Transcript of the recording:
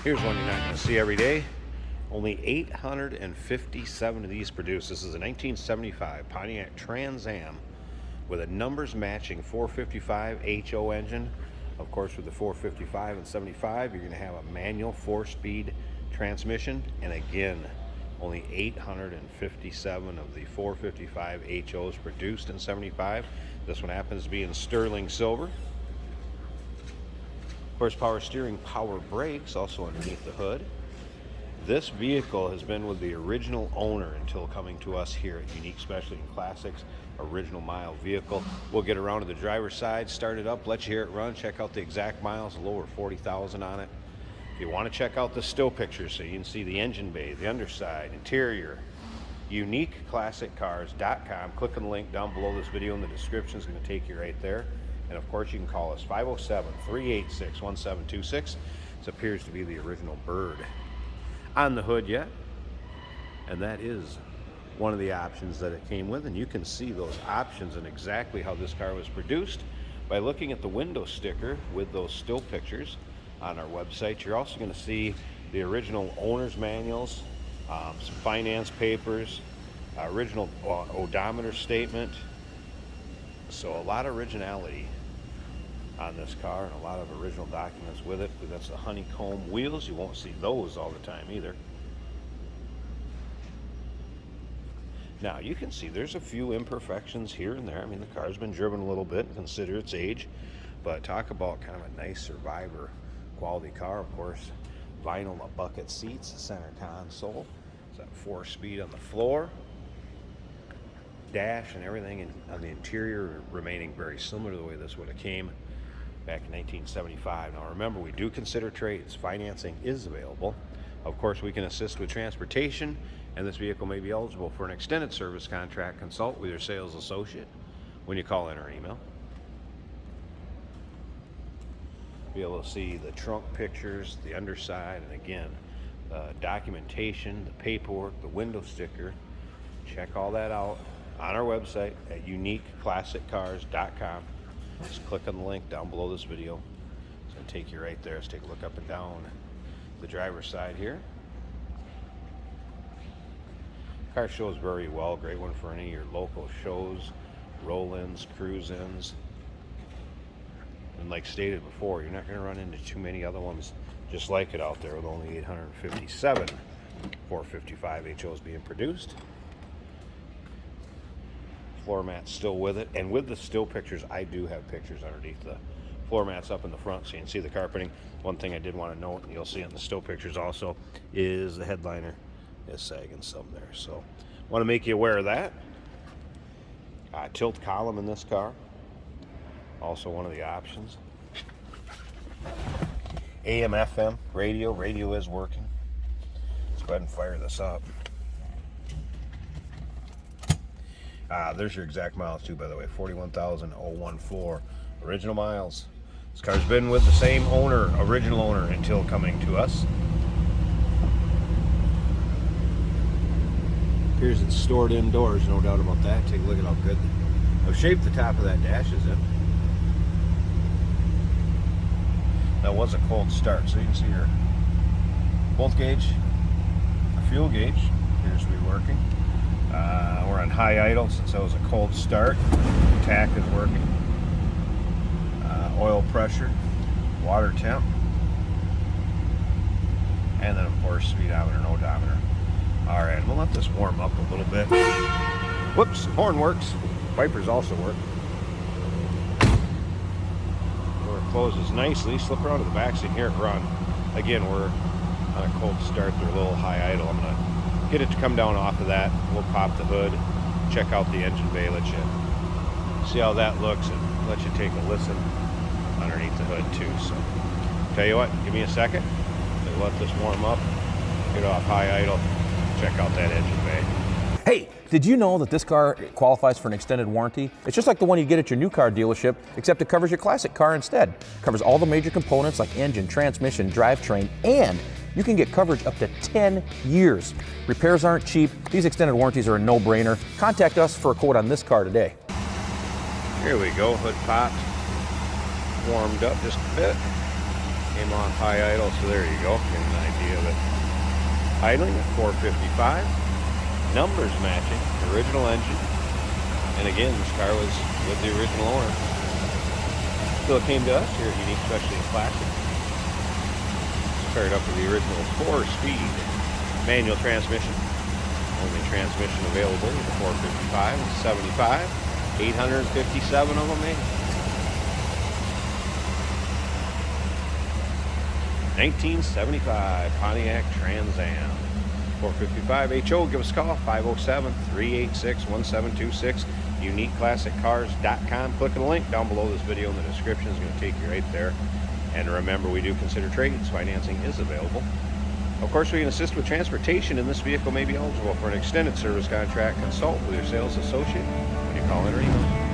Here's one you're not going to see every day. Only 857 of these produced. This is a 1975 Pontiac Trans Am with a numbers matching 455 HO engine. Of course, with the 455 and 75, you're going to have a manual 4-speed transmission. And again, only 857 of the 455 HOs produced in 75. This one happens to be in sterling silver. Horsepower steering, power brakes, also underneath the hood. This vehicle has been with the original owner until coming to us here at Unique Specialty and Classics, original mile vehicle. We'll get around to the driver's side, start it up, let you hear it run, check out the exact miles, a little over 40,000 on it. If you want to check out the still pictures so you can see the engine bay, the underside, interior, uniqueclassiccars.com. Click on the link down below this video in the description. It's going to take you right there. And of course, you can call us 507-386-1726. This appears to be the original bird on the hood yet. And that is one of the options that it came with. And you can see those options and exactly how this car was produced by looking at the window sticker with those still pictures on our website. You're also going to see the original owner's manuals, some finance papers, original odometer statement. So a lot of originality on this car and a lot of original documents with it. That's the honeycomb wheels. You won't see those all the time either. Now you can see there's a few imperfections here and there. I mean, the car's been driven a little bit and consider its age, but talk about kind of a nice survivor quality car. Of course, vinyl bucket seats, center console. It's that 4-speed on the floor. Dash and everything on the interior remaining very similar to the way this would have came back in 1975. Now remember, we do consider trades. Financing is available. Of course, we can assist with transportation, and this vehicle may be eligible for an extended service contract. Consult with your sales associate when you call in or email. Be able to see the trunk pictures, the underside, and again, the documentation, the paperwork, the window sticker. Check all that out on our website at uniqueclassiccars.com. Just click on the link down below this video. It's going to take you right there. Let's take a look up and down the driver's side here. Car shows very well. Great one for any of your local shows, roll-ins, cruise-ins. And like stated before, you're not going to run into too many other ones just like it out there with only 857 455 HOs being produced. Floor mats still with it, and with the still pictures, I do have pictures underneath the floor mats up in the front so you can see the carpeting. One thing I did want to note, and you'll see it in the still pictures also, is the headliner is sagging some there, so want to make you aware of that. Tilt column in this car, also one of the options. AM FM radio is working. Let's go ahead and fire this up. There's your exact miles too, by the way, 41,014 original miles. This car's been with the same owner, original owner, until coming to us. Appears it's stored indoors, no doubt about that. Take a look at how good of shape the top of that dash is in. That was a cold start, so you can see your bolt gauge, the fuel gauge appears to be working. We're on high idle since that was a cold start. Tack is working. Oil pressure, water temp, and then of course speedometer and odometer. All right, we'll let this warm up a little bit. Whoops, horn works. Wipers also work. Door closes nicely. Slip around to the back seat here, run. Again, we're on a cold start. They're a little high idle. I'm gonna get it to come down off of that. We'll pop the hood, check out the engine bay, let you see how that looks, and let you take a listen underneath the hood too. So tell you what, give me a second. Let this warm up, get off high idle, check out that engine bay. Hey, did you know that this car qualifies for an extended warranty? It's just like the one you get at your new car dealership, except it covers your classic car instead. It covers all the major components like engine, transmission, drivetrain, and you can get coverage up to 10 years. Repairs aren't cheap. These extended warranties are a no-brainer. Contact us for a quote on this car today. Here we go, hood popped, warmed up just a bit. Came off high idle, so there you go. Get an idea of it. Idling at 455. Numbers matching. Original engine. And again, this car was with the original owner. So it came to us here at Unique Specialty and Classic. Started up with the original 4-speed manual transmission. Only transmission available with the 455 and 75. 857 of them made. 1975 Pontiac Trans Am. 455 HO. Give us a call, 507-386-1726. UniqueClassicCars.com. Click on the link down below this video in the description. It's going to take you right there. And remember, we do consider trades. Financing is available. Of course, we can assist with transportation, and this vehicle may be eligible for an extended service contract. Consult with your sales associate when you call in or email.